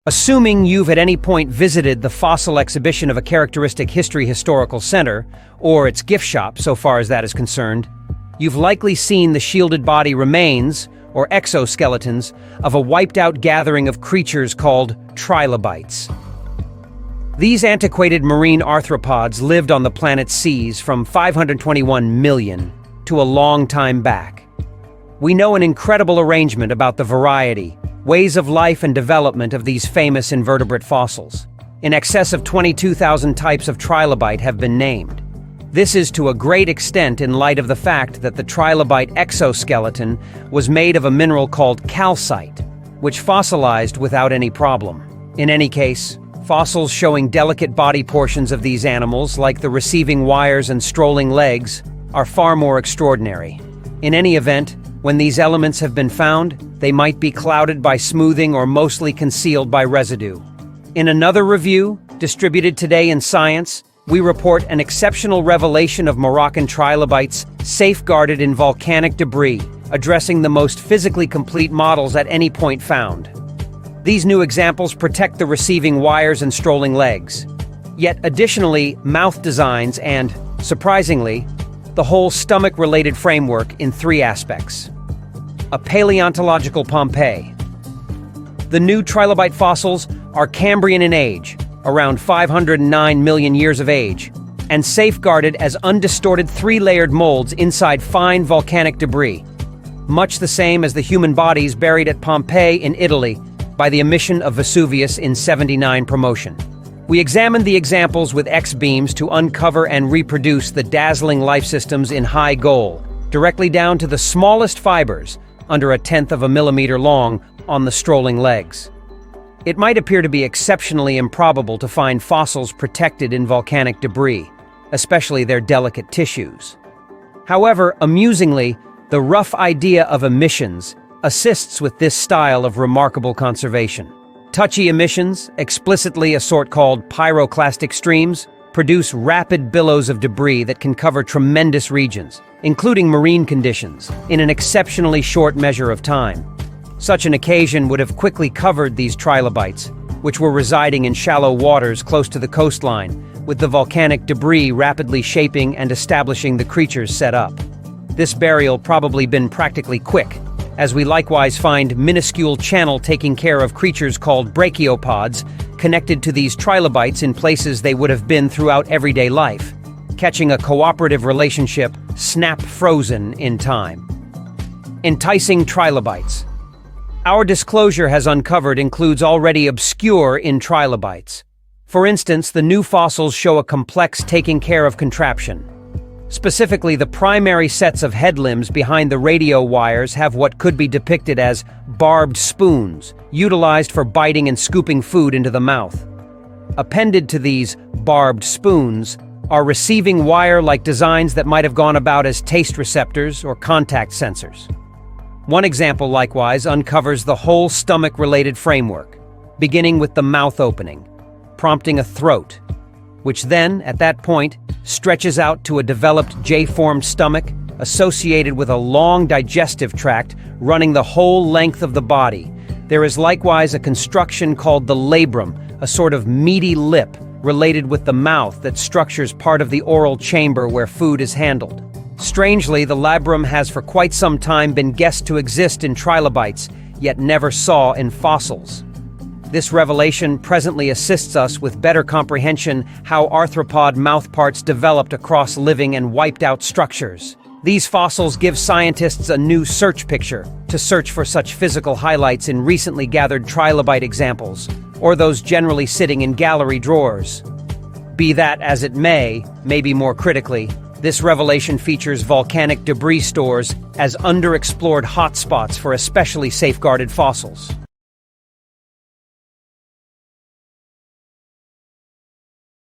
Assuming you've at any point visited the fossil exhibition of a characteristic historical center, or its gift shop so far as that is concerned, you've likely seen the shielded body remains, or exoskeletons, of a wiped-out gathering of creatures called trilobites. These antiquated marine arthropods lived on the planet's seas from 521 million to a long time back. We know an incredible arrangement about the variety, ways of life and development of these famous invertebrate fossils. In excess of 22,000 types of trilobite have been named. This is to a great extent in light of the fact that the trilobite exoskeleton was made of a mineral called calcite, which fossilized without any problem. In any case, fossils showing delicate body portions of these animals, like the receiving wires and strolling legs, are far more extraordinary. In any event, when these elements have been found, they might be clouded by smoothing or mostly concealed by residue. In another review, distributed today in Science, we report an exceptional revelation of Moroccan trilobites safeguarded in volcanic debris, addressing the most physically complete models at any point found. These new examples protect the receiving wires and strolling legs. Yet additionally, mouth designs and, surprisingly, the whole stomach-related framework in three aspects. A paleontological Pompeii. The new trilobite fossils are Cambrian in age, around 509 million years of age, and safeguarded as undistorted three-layered molds inside fine volcanic debris, much the same as the human bodies buried at Pompeii in Italy by the emission of Vesuvius in 79 promotion. We examined the examples with X-beams to uncover and reproduce the dazzling life systems in high goal, directly down to the smallest fibers, under 1/10 of a millimeter long, on the strolling legs. It might appear to be exceptionally improbable to find fossils protected in volcanic debris, especially their delicate tissues. However, amusingly, the rough idea of emissions assists with this style of remarkable conservation. Touchy emissions, explicitly a sort called pyroclastic streams, produce rapid billows of debris that can cover tremendous regions, including marine conditions, in an exceptionally short measure of time. Such an occasion would have quickly covered these trilobites, which were residing in shallow waters close to the coastline, with the volcanic debris rapidly shaping and establishing the creatures set up. This burial probably been practically quick, as we likewise find minuscule channel taking care of creatures called brachiopods connected to these trilobites in places they would have been throughout everyday life, catching a cooperative relationship snap frozen in time. Enticing trilobites. Our disclosure has uncovered includes already obscure in trilobites. For instance, the new fossils show a complex taking care of contraption. Specifically, the primary sets of head limbs behind the radio wires have what could be depicted as barbed spoons, utilized for biting and scooping food into the mouth. Appended to these barbed spoons are receiving wire-like designs that might have gone about as taste receptors or contact sensors. One example likewise uncovers the whole stomach-related framework, beginning with the mouth opening, prompting a throat, which then, at that point, stretches out to a developed J-formed stomach associated with a long digestive tract running the whole length of the body. There is likewise a construction called the labrum, a sort of meaty lip related with the mouth that structures part of the oral chamber where food is handled. Strangely, the labrum has for quite some time been guessed to exist in trilobites, yet never saw in fossils. This revelation presently assists us with better comprehension how arthropod mouthparts developed across living and wiped-out structures. These fossils give scientists a new search picture to search for such physical highlights in recently gathered trilobite examples, or those generally sitting in gallery drawers. Be that as it may, maybe more critically, this revelation features volcanic debris stores as underexplored hotspots for especially safeguarded fossils.